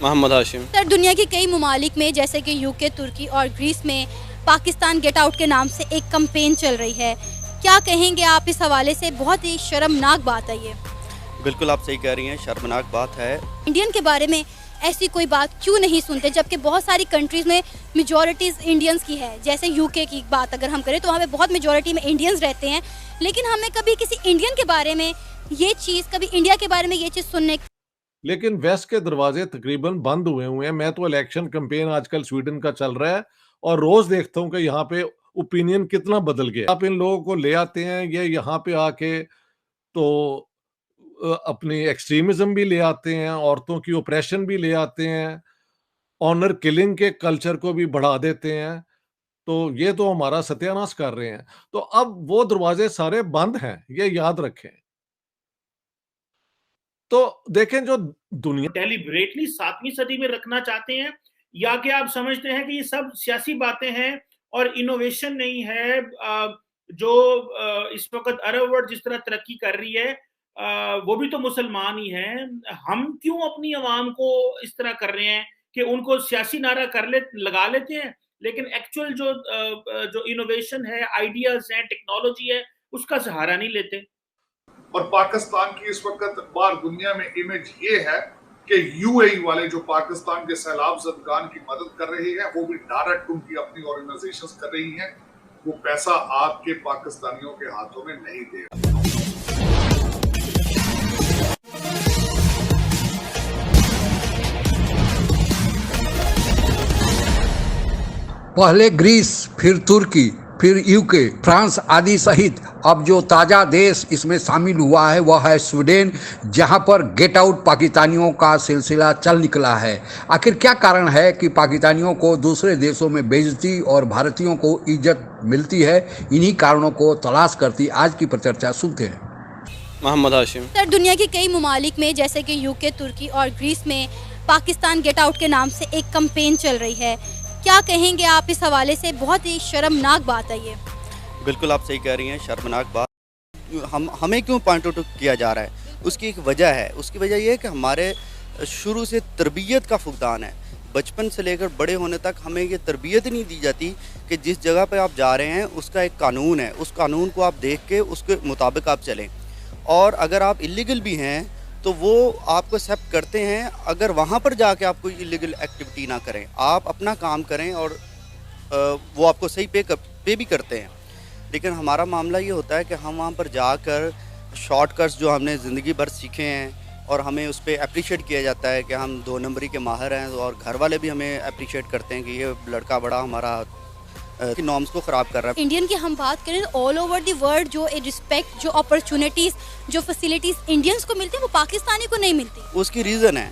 Mohammad Hashim. Sir, दुनिया के कई ममालिक में जैसे कि यूके, तुर्की और ग्रीस में पाकिस्तान गेट आउट के नाम से एक कैंपेन चल रही है। क्या कहेंगे आप इस हवाले से? बहुत ही शर्मनाक बात है ये। बिल्कुल आप सही कह रही हैं, शर्मनाक बात है। इंडियन के बारे में ऐसी कोई बात क्यों नहीं सुनते, जबकि बहुत सारी कंट्रीज में मेजॉरिटीज इंडियंस की है। जैसे यूके की बात अगर हम करें तो वहाँ पे बहुत मेजॉरिटी में इंडियंस रहते हैं, लेकिन हमें कभी किसी इंडियन के बारे में ये चीज़, कभी इंडिया के बारे में ये चीज़ सुनने। लेकिन वेस्ट के दरवाजे तकरीबन बंद हुए हैं। मैं तो इलेक्शन कैंपेन आजकल स्वीडन का चल रहा है और रोज देखता हूँ कि यहाँ पे ओपिनियन कितना बदल गया। आप इन लोगों को ले आते हैं, ये यहाँ पे आके तो अपनी एक्सट्रीमिज्म भी ले आते हैं, औरतों की ओप्रेशन भी ले आते हैं, ऑनर किलिंग के कल्चर को भी बढ़ा देते हैं। तो ये तो हमारा सत्यानाश कर रहे हैं। तो अब वो दरवाजे सारे बंद हैं, ये याद रखें। तो देखें जो दुनिया डेलिब्रेटली 7वीं सदी में रखना चाहते हैं, या कि आप समझते हैं कि ये सब सियासी बातें हैं और इनोवेशन नहीं है? जो इस वक्त अरब वर्ल्ड जिस तरह तरक्की कर रही है, वो भी तो मुसलमान ही हैं। हम क्यों अपनी आवाम को इस तरह कर रहे हैं कि उनको सियासी नारा लगा लेते हैं, लेकिन एक्चुअल जो इनोवेशन है, आइडियाज हैं, टेक्नोलॉजी है, उसका सहारा नहीं लेते। और पाकिस्तान की इस वक्त बार दुनिया में इमेज ये है कि यूएई वाले जो पाकिस्तान के सैलाब ज़दगान की मदद कर रही है, वो भी डायरेक्ट उनकी अपनी ऑर्गेनाइजेशंस कर रही हैं। वो पैसा आपके पाकिस्तानियों के हाथों में नहीं देगा। पहले ग्रीस, फिर तुर्की, फिर यूके, फ्रांस आदि सहित अब जो ताज़ा देश इसमें शामिल हुआ है वह है स्वीडन, जहां पर गेट आउट पाकिस्तानियों का सिलसिला चल निकला है। आखिर क्या कारण है कि पाकिस्तानियों को दूसरे देशों में बेइज्जती और भारतीयों को इज्जत मिलती है? इन्हीं कारणों को तलाश करती आज की परिचर्चा सुनते हैं। मोहम्मद हाशिम। सर, दुनिया के कई ममालिक में जैसे कि यूके, तुर्की और ग्रीस में पाकिस्तान गेट आउट के नाम से एक कैंपेन चल रही है। क्या कहेंगे आप इस हवाले से? बहुत ही शर्मनाक बात है ये। बिल्कुल आप सही कह रही हैं, शर्मनाक बात। हमें क्यों पॉइंट आउट किया जा रहा है, उसकी एक वजह है। उसकी वजह ये है कि हमारे शुरू से तरबियत का फुकदान है। बचपन से लेकर बड़े होने तक हमें ये तरबियत ही नहीं दी जाती कि जिस जगह पे आप जा रहे हैं उसका एक कानून है, उस कानून को आप देख के उसके मुताबिक आप चलें। और अगर आप इलीगल भी हैं तो वो आपको एक्सेप्ट करते हैं, अगर वहाँ पर जाके आप कोई इलीगल एक्टिविटी ना करें, आप अपना काम करें और वो आपको सही पे भी करते हैं। लेकिन हमारा मामला ये होता है कि हम वहाँ पर जाकर शॉर्टकट्स जो हमने ज़िंदगी भर सीखे हैं और हमें उस पर अप्रिशिएट किया जाता है कि हम 2 नंबरी के माहिर हैं, और घर वाले भी हमें अप्रिशिएट करते हैं कि ये लड़का बड़ा हमारा की नॉर्म्स को ख़राब कर रहा है। इंडियन की हम बात करें तो ऑल ओवर द वर्ल्ड जो रिस्पेक्ट, जो अपॉर्चुनिटीज़, जो फैसिलिटीज़ इंडियंस को मिलती है वो पाकिस्तानी को नहीं मिलती। उसकी रीज़न है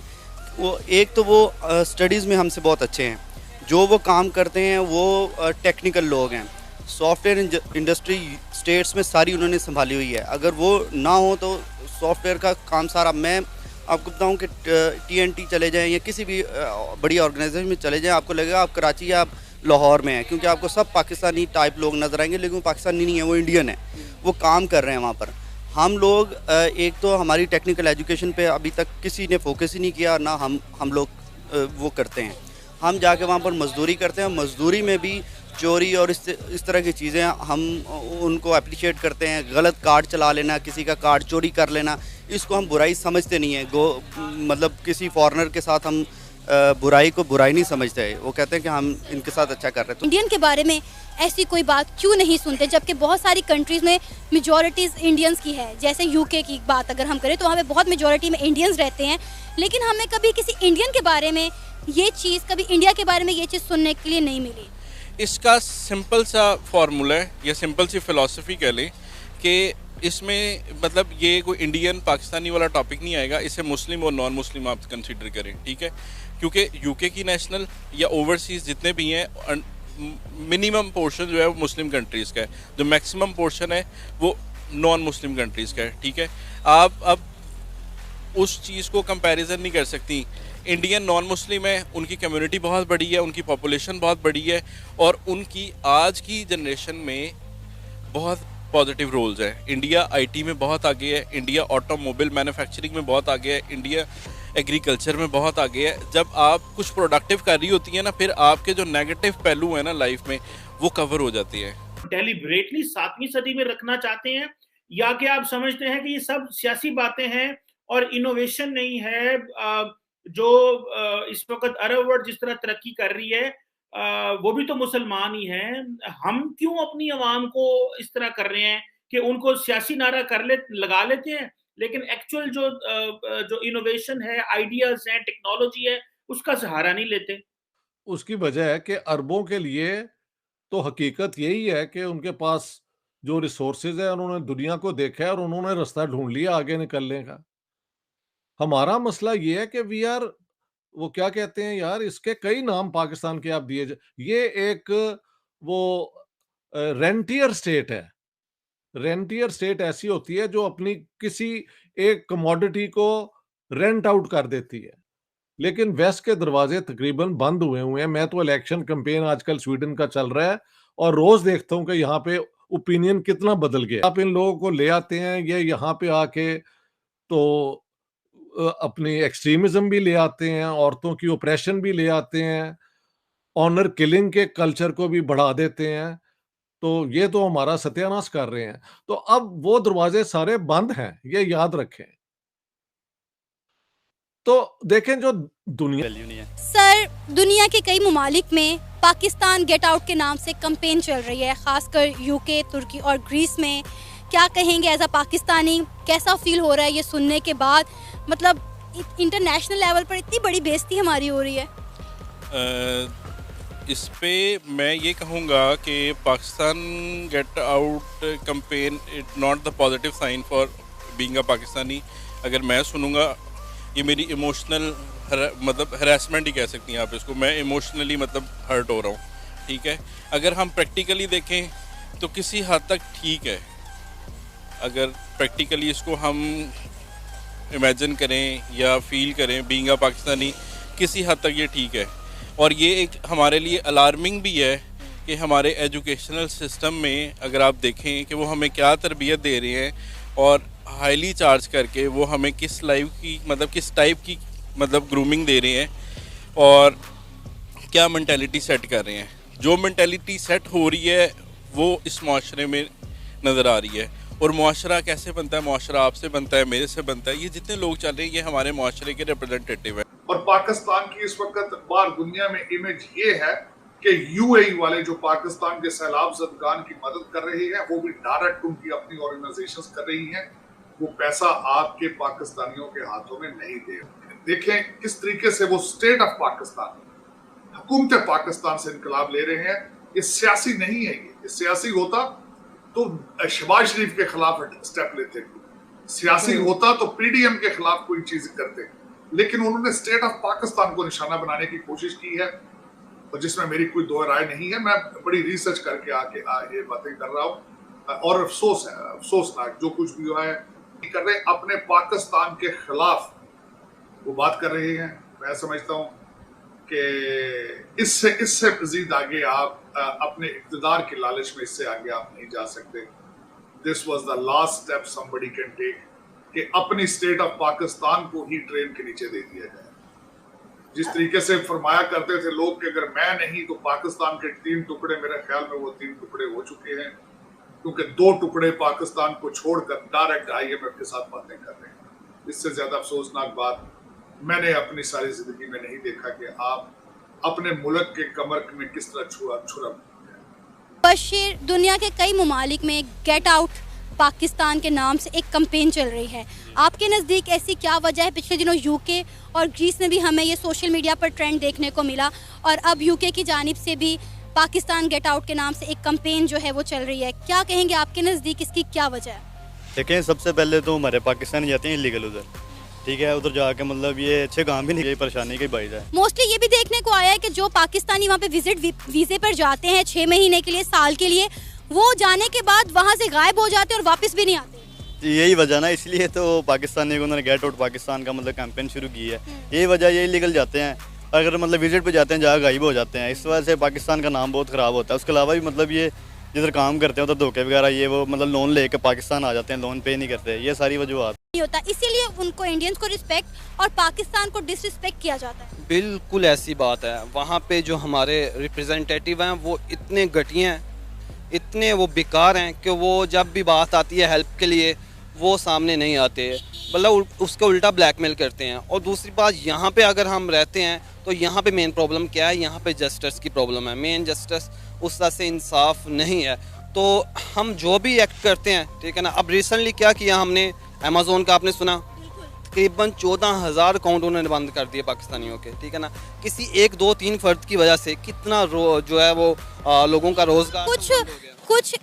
वो, एक तो वो स्टडीज़ में हमसे बहुत अच्छे हैं, जो वो काम करते हैं वो टेक्निकल लोग हैं। सॉफ्टवेयर इंडस्ट्री स्टेट्स में सारी उन्होंने संभाली हुई है। अगर वो ना हो तो सॉफ्टवेयर का काम सारा, मैं आपको बताऊं कि TNT चले जाएं या किसी भी बड़ी ऑर्गेनाइजेशन में चले जाएं, आपको लगेगा आप कराची या लाहौर में हैं, क्योंकि आपको सब पाकिस्तानी टाइप लोग नजर आएंगे, लेकिन वो पाकिस्तानी नहीं है, वो इंडियन है, वो काम कर रहे हैं वहाँ पर। हम लोग एक तो हमारी टेक्निकल एजुकेशन पे अभी तक किसी ने फोकस ही नहीं किया, ना हम लोग वो करते हैं। हम जाके वहाँ पर मजदूरी करते हैं, मजदूरी में भी चोरी और इस तरह की चीज़ें हम उनको अप्रिशिएट करते हैं। गलत कार्ड चला लेना, किसी का कार्ड चोरी कर लेना, इसको हम बुराई समझते नहीं हैं। मतलब किसी फॉरेनर के साथ हम बुराई को बुराई नहीं समझते। वो कहते हैं कि हम इनके साथ अच्छा कर रहे हैं। इंडियन के बारे में ऐसी कोई बात क्यों नहीं सुनते, जबकि बहुत सारी कंट्रीज में मेजॉरिटीज इंडियंस की है। जैसे यूके की बात अगर हम करें तो वहाँ पे बहुत मेजॉरिटी में इंडियंस रहते हैं, लेकिन हमें कभी किसी इंडियन के बारे में ये चीज़, कभी इंडिया के बारे में ये चीज़ सुनने के लिए नहीं मिली। इसका सिंपल सा फार्मूला है या सिंपल सी फ़िलासफ़ी कह लें कि इसमें मतलब ये कोई इंडियन पाकिस्तानी वाला टॉपिक नहीं आएगा, इसे मुस्लिम और नॉन मुस्लिम आप कंसीडर करें, ठीक है? क्योंकि यूके की नेशनल या ओवरसीज़ जितने भी हैं, मिनिमम पोर्शन जो है वो मुस्लिम कंट्रीज़ का है, जो मैक्सिमम पोर्शन है वो नॉन मुस्लिम कंट्रीज़ का है, ठीक है? आप अब उस चीज़ को कंपैरिजन नहीं कर सकती। इंडियन नॉन मुस्लिम है, उनकी कम्युनिटी बहुत बड़ी है, उनकी पॉपुलेशन बहुत बड़ी है, और उनकी आज की जनरेशन में बहुत पॉजिटिव रोल्स हैं। इंडिया आईटी में बहुत आगे है, इंडिया ऑटोमोबाइल मैन्युफैक्चरिंग में बहुत आगे है, इंडिया एग्रीकल्चर में बहुत आगे है। जब आप कुछ प्रोडक्टिव कर रही होती है ना, फिर आपके जो नेगेटिव पहलू हैं ना लाइफ में, वो कवर हो जाती है। डेलिबरेटली 7वीं सदी में रखना चाहते हैं, या कि आप समझते हैं कि ये सब सियासी बातें हैं और इनोवेशन नहीं है? जो इस वक्त अरब वर्ल्ड जिस तरह तरक्की कर रही है, वो भी तो मुसलमान ही हैं। हम क्यों अपनी आवाम को इस तरह कर रहे हैं कि उनको सियासी नारा लगा लेते हैं, लेकिन एक्चुअल जो इनोवेशन है, आइडियाज हैं, टेक्नोलॉजी है, उसका सहारा नहीं लेते। उसकी वजह है कि अरबों के लिए तो हकीकत यही है कि उनके पास जो रिसोर्सेज है, उन्होंने दुनिया को देखा है और उन्होंने रास्ता ढूंढ लिया आगे निकलने का। हमारा मसला ये है कि वी आर, वो क्या कहते हैं यार, इसके कई नाम पाकिस्तान के आप ये एक वो रेंटियर स्टेट है। रेंटियर स्टेट ऐसी होती है जो अपनी किसी एक कमोडिटी को रेंट आउट कर देती है। लेकिन वेस्ट के दरवाजे तकरीबन बंद हुए हैं। मैं तो इलेक्शन कैंपेन आजकल स्वीडन का चल रहा है और रोज देखता हूं कि यहाँ पे ओपिनियन कितना बदल गया। आप इन लोगों को ले आते हैं, ये यहाँ पे आके तो अपनी एक्सट्रीमिज्म भी ले आते हैं, औरतों की ओप्रेशन भी ले आते हैं, ऑनर किलिंग के कल्चर को भी बढ़ा देते हैं। तो ये तो हमारा सत्यानाश कर रहे हैं। तो अब वो दरवाजे सारे बंद हैं, ये याद रखें। तो देखें जो दुनिया वैल्यू नहीं है। सर, दुनिया के कई ममालिक में पाकिस्तान गेट आउट के नाम से कैंपेन चल रही है, खासकर यूके, तुर्की और ग्रीस में। क्या कहेंगे एज अ पाकिस्तानी, कैसा फील हो रहा है ये सुनने के बाद? मतलब इंटरनेशनल लेवल पर इतनी बड़ी बेइज्जती हमारी हो रही है। इस पे मैं ये कहूँगा कि Pakistan get out campaign it not the positive sign for being a Pakistani. अगर मैं सुनूंगा, ये मेरी इमोशनल मतलब हरासमेंट ही कह सकती हैं आप इसको। मैं इमोशनली मतलब हर्ट हो रहा हूँ, ठीक है। अगर हम प्रैक्टिकली देखें तो किसी हद तक ठीक है। अगर प्रैक्टिकली इसको हम इमेजिन करें या फील करें बीइंग अ पाकिस्तानी, किसी हद तक ये ठीक है। और ये एक हमारे लिए अलार्मिंग भी है कि हमारे एजुकेशनल सिस्टम में अगर आप देखें कि वो हमें क्या तरबियत दे रहे हैं और हाईली चार्ज करके वो हमें किस टाइप की ग्रूमिंग दे रहे हैं और क्या मेंटालिटी सेट कर रहे हैं। जो मेंटालिटी सेट हो रही है वो इस माशरे में नज़र आ रही है। और मुआशरा कैसे बनता है? मुआशरा आपसे बनता है, मेरे से बनता है। ये जितने लोग चल रहे हैं ये हमारे मुआशरे के रिप्रेजेंटेटिव है। और पाकिस्तान की इस वक्त बाहर दुनिया में इमेज ये है कि यूएई वाले जो पाकिस्तान के सैलाब ज़दगान की मदद कर रहे हैं, वो भी डायरेक्ट उनकी अपनी ऑर्गेनाइजेशंस कर रही हैं। वो पैसा आपके पाकिस्तानियों के हाथों में नहीं दे रहे। देखें किस तरीके से वो स्टेट ऑफ पाकिस्तान, हुकूमत पाकिस्तान से इनकलाब ले रहे हैं। ये सियासी नहीं है। ये सियासी होता तो शहबाज शरीफ के खिलाफ स्टेप लेते, सियासी होता तो पीडीएम के खिलाफ कोई चीज करते। लेकिन उन्होंने स्टेट ऑफ पाकिस्तान को निशाना बनाने की कोशिश की है, और जिसमें मेरी कोई दो राय नहीं है। मैं बड़ी रिसर्च करके आके ये बातें कर रहा हूँ। और अफसोस है, अफसोसनाक जो कुछ भी हुआ है कर रहे अपने पाकिस्तान के खिलाफ वो बात कर रहे हैं। मैं समझता हूँ कि इससे मजीद आगे आप अपने इक़्तिदार के लालच में इससे आगे आप नहीं जा सकते। This was the last step somebody can take कि अपनी स्टेट ऑफ पाकिस्तान को ही ट्रेन के नीचे दे दिया जाए। जिस तरीके से फरमाया करते थे लोग कि अगर मैं नहीं तो पाकिस्तान के 3 टुकड़े, मेरे ख्याल में वो 3 टुकड़े हो चुके हैं, क्योंकि 2 टुकड़े पाकिस्तान को छोड़कर डायरेक्ट IMF के साथ बातें कर रहे हैं। इससे ज्यादा अफसोसनाक बात मैंने अपनी सारी जिंदगी में नहीं देखा कि आप अपने मुल्क के कमर में किस तरह छुरा। बशीर, दुनिया के कई ममालिक में गेट आउट पाकिस्तान के नाम से एक कैंपेन चल रही है। आपके नज़दीक ऐसी क्या वजह है? पिछले दिनों यूके और ग्रीस में भी हमें ये सोशल मीडिया पर ट्रेंड देखने को मिला, और अब यूके की जानिब से भी पाकिस्तान गेट आउट के नाम से एक कैंपेन जो है वो चल रही है। क्या कहेंगे आपके नज़दीक इसकी क्या वजह है? देखें, सबसे पहले तो हमारे पाकिस्तानी जाते हैं इलीगल उधर, ठीक है। उधर जाके मतलब ये अच्छे काम भी नहीं, परेशानी की बात है। मोस्टली ये भी देखने को आया है कि जो पाकिस्तानी वहाँ पे विजिट वीज़े पर जाते हैं 6 महीने के लिए, साल के लिए, वो जाने के बाद वहाँ से गायब हो जाते हैं और वापस भी नहीं आते। यही वजह ना, इसलिए तो पाकिस्तानी को उन्होंने गेट आउट पाकिस्तान का कैंपेन शुरू की है। यही वजह, ये इलीगल जाते हैं, अगर विजिट पे जाते हैं जहाँ गायब हो जाते हैं। इस वजह से पाकिस्तान का नाम बहुत ख़राब होता है। उसके अलावा भी ये जिधर काम करते हैं उधर धोखे वगैरह ये वो, मतलब लोन लेके पाकिस्तान आ जाते हैं, लोन पे नहीं करते, ये सारी वजूहत नहीं होता, इसीलिए उनको इंडियंस को रिस्पेक्ट और पाकिस्तान को डिसरिस्पेक्ट किया जाता है। बिल्कुल ऐसी बात है। वहाँ पे जो हमारे रिप्रेजेंटेटिव हैं वो इतने घटिया हैं, इतने वो बेकार हैं कि वो जब भी बात आती है हेल्प के लिए वो सामने नहीं आते, मतलब उसको उल्टा ब्लैकमेल करते हैं। और दूसरी बात, यहाँ पे अगर हम रहते हैं तो यहाँ पे मेन प्रॉब्लम क्या है, यहाँ पे जस्टिस की प्रॉब्लम है। मेन जस्टिस उस तरह से इंसाफ नहीं है, तो हम जो भी एक्ट करते हैं, ठीक है ना। अब रिसेंटली क्या किया हमने, अमेज़ोन का आपने सुना, तकरीबन 14,000 अकाउंट उन्होंने बंद कर दिए पाकिस्तानियों के, ठीक है ना। किसी 1 2 3 फर्द की वजह से कितना जो है वो लोगों का रोजगार कुछ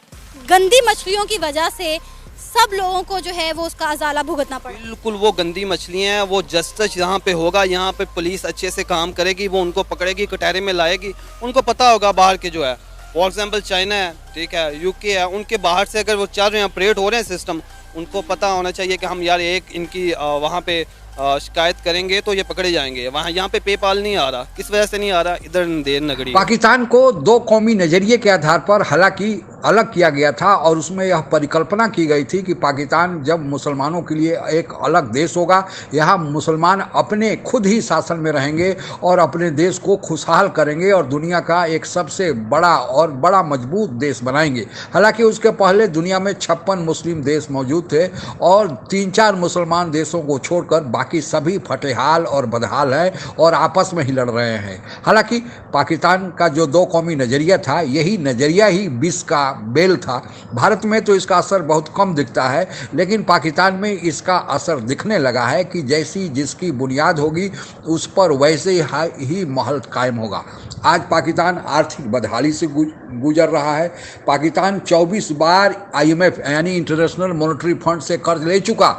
गंदी मछलियों की वजह से सब लोगों को जो है वो उसका अजाला भुगतना पड़ा। बिल्कुल, वो गंदी मछलियाँ हैं। वो जस्टिस यहाँ पे होगा, यहाँ पे पुलिस अच्छे से काम करेगी, वो उनको पकड़ेगी, कटहरे में लाएगी। उनको पता होगा बाहर के जो है, फॉर एग्जांपल चाइना है, ठीक है, यूके है, उनके बाहर से अगर वो चल रहे हैं, ऑपरेट हो रहे हैं सिस्टम, उनको पता होना चाहिए कि हम यार एक इनकी वहाँ पे शिकायत करेंगे तो ये पकड़े जाएंगे। वहाँ यहाँ पे पेपाल नहीं आ रहा, किस वजह से नहीं आ रहा, इधर देर नगरी। पाकिस्तान को दो कौमी नजरिए के आधार पर हालांकि अलग किया गया था और उसमें यह परिकल्पना की गई थी कि पाकिस्तान जब मुसलमानों के लिए एक अलग देश होगा, यहाँ मुसलमान अपने खुद ही शासन में रहेंगे और अपने देश को खुशहाल करेंगे और दुनिया का एक सबसे बड़ा मजबूत देश बनाएंगे। हालांकि उसके पहले दुनिया में 56 मुस्लिम देश मौजूद थे और 3-4 मुसलमान देशों को छोड़कर बाकी सभी फटेहाल और बदहाल है और आपस में ही लड़ रहे हैं। हालांकि पाकिस्तान का जो दो कौमी नज़रिया था, यही नज़रिया ही विष का बेल था। भारत में तो इसका असर बहुत कम दिखता है, लेकिन पाकिस्तान में इसका असर दिखने लगा है कि जैसी जिसकी बुनियाद होगी उस पर वैसे ही महल कायम होगा। आज पाकिस्तान आर्थिक बदहाली से गुजर रहा है। पाकिस्तान 24 बार IMF यानी इंटरनेशनल मॉनेटरी फंड से कर्ज ले चुका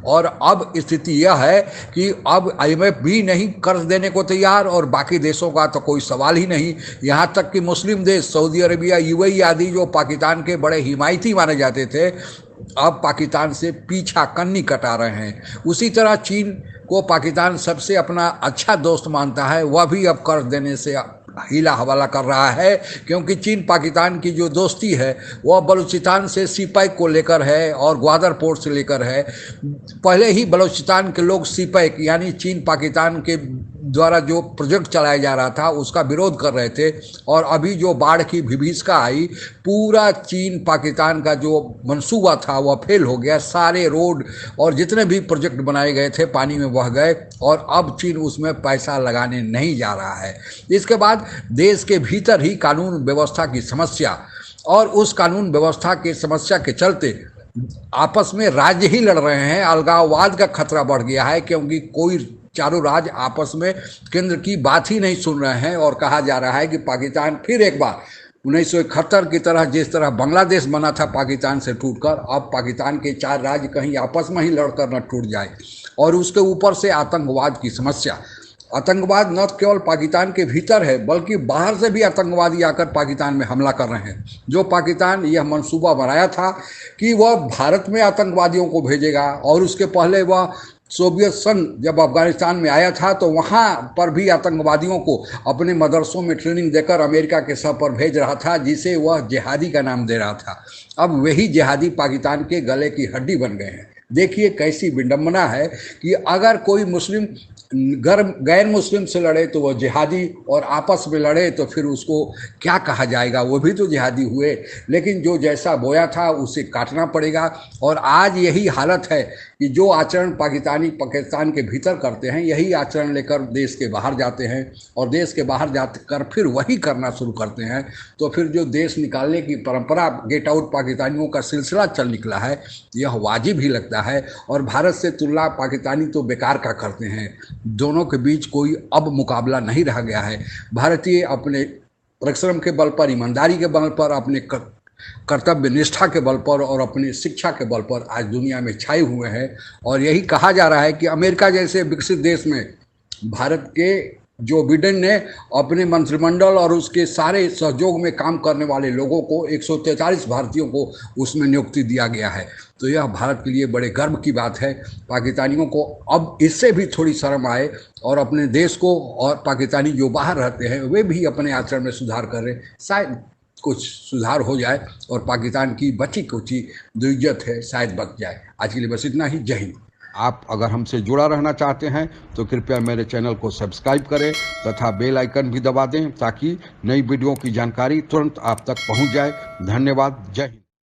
और अब स्थिति यह है कि अब IMF भी नहीं कर्ज देने को तैयार और बाकी देशों का तो कोई सवाल ही नहीं। यहाँ तक कि मुस्लिम देश सऊदी अरबिया, UAE आदि जो पाकिस्तान के बड़े हिमायती माने जाते थे, अब पाकिस्तान से पीछा कन्नी कटा रहे हैं। उसी तरह चीन को पाकिस्तान सबसे अपना अच्छा दोस्त मानता है, वह भी अब कर्ज देने से हीला हवाला कर रहा है, क्योंकि चीन पाकिस्तान की जो दोस्ती है वह बलूचिस्तान से सीपैक को लेकर है और ग्वादर पोर्ट से लेकर है। पहले ही बलूचिस्तान के लोग सीपैक यानी चीन पाकिस्तान के द्वारा जो प्रोजेक्ट चलाया जा रहा था उसका विरोध कर रहे थे और अभी जो बाढ़ की विभीषिका आई, पूरा चीन पाकिस्तान का जो मंसूबा था वह फेल हो गया। सारे रोड और जितने भी प्रोजेक्ट बनाए गए थे पानी में बह गए और अब चीन उसमें पैसा लगाने नहीं जा रहा है। इसके बाद देश के भीतर ही कानून व्यवस्था की समस्या और उस कानून व्यवस्था की समस्या के चलते आपस में राज्य ही लड़ रहे हैं। अलगाववाद का खतरा बढ़ गया है, क्योंकि कोई चारों राज्य आपस में केंद्र की बात ही नहीं सुन रहे हैं और कहा जा रहा है कि पाकिस्तान फिर एक बार 1971 की तरह, जिस तरह बांग्लादेश बना था पाकिस्तान से टूटकर, अब पाकिस्तान के 4 राज्य कहीं आपस में ही लड़कर न टूट जाए। और उसके ऊपर से आतंकवाद की समस्या। आतंकवाद न केवल पाकिस्तान के भीतर है बल्कि बाहर से भी आतंकवादी आकर पाकिस्तान में हमला कर रहे हैं। जो पाकिस्तान यह मंसूबा बनाया था कि वह भारत में आतंकवादियों को भेजेगा और उसके पहले वह सोवियत संघ जब अफगानिस्तान में आया था तो वहाँ पर भी आतंकवादियों को अपने मदरसों में ट्रेनिंग देकर अमेरिका के सर पर भेज रहा था, जिसे वह जिहादी का नाम दे रहा था। अब वही जिहादी पाकिस्तान के गले की हड्डी बन गए हैं। देखिए कैसी विडंबना है कि अगर कोई मुस्लिम गैर मुस्लिम से लड़े तो वह जिहादी और आपस में लड़े तो फिर उसको क्या कहा जाएगा, वो भी तो जिहादी हुए। लेकिन जो जैसा बोया था उसे काटना पड़ेगा। और आज यही हालत है कि जो आचरण पाकिस्तान के भीतर करते हैं, यही आचरण लेकर देश के बाहर जाते हैं और देश के बाहर जाकर फिर वही करना शुरू करते हैं। तो फिर जो देश निकालने की परंपरा गेट आउट पाकिस्तानियों का सिलसिला चल निकला है, यह वाजिब ही लगता है। और भारत से तुलना पाकिस्तानी तो बेकार का करते हैं। दोनों के बीच कोई अब मुकाबला नहीं रह गया है। भारतीय अपने परिश्रम के बल पर, ईमानदारी के बल पर, अपने कर्तव्य निष्ठा के बल पर और अपनी शिक्षा के बल पर आज दुनिया में छाए हुए हैं। और यही कहा जा रहा है कि अमेरिका जैसे विकसित देश में भारत के जो बिडेन ने अपने मंत्रिमंडल और उसके सारे सहयोग में काम करने वाले लोगों को 143 भारतीयों को उसमें नियुक्ति दिया गया है। तो यह भारत के लिए बड़े गर्व की बात है। पाकिस्तानियों को अब इससे भी थोड़ी शर्म आए और अपने देश को, और पाकिस्तानी जो बाहर रहते हैं वे भी अपने आचरण में सुधार करें। शायद कुछ सुधार हो जाए और पाकिस्तान की बची कुची जो इज्जत है शायद बच जाए। आज के लिए बस इतना ही। जय हिंद। आप अगर हमसे जुड़ा रहना चाहते हैं तो कृपया मेरे चैनल को सब्सक्राइब करें तथा बेल आइकन भी दबा दें ताकि नई वीडियो की जानकारी तुरंत आप तक पहुंच जाए। धन्यवाद। जय हिंद।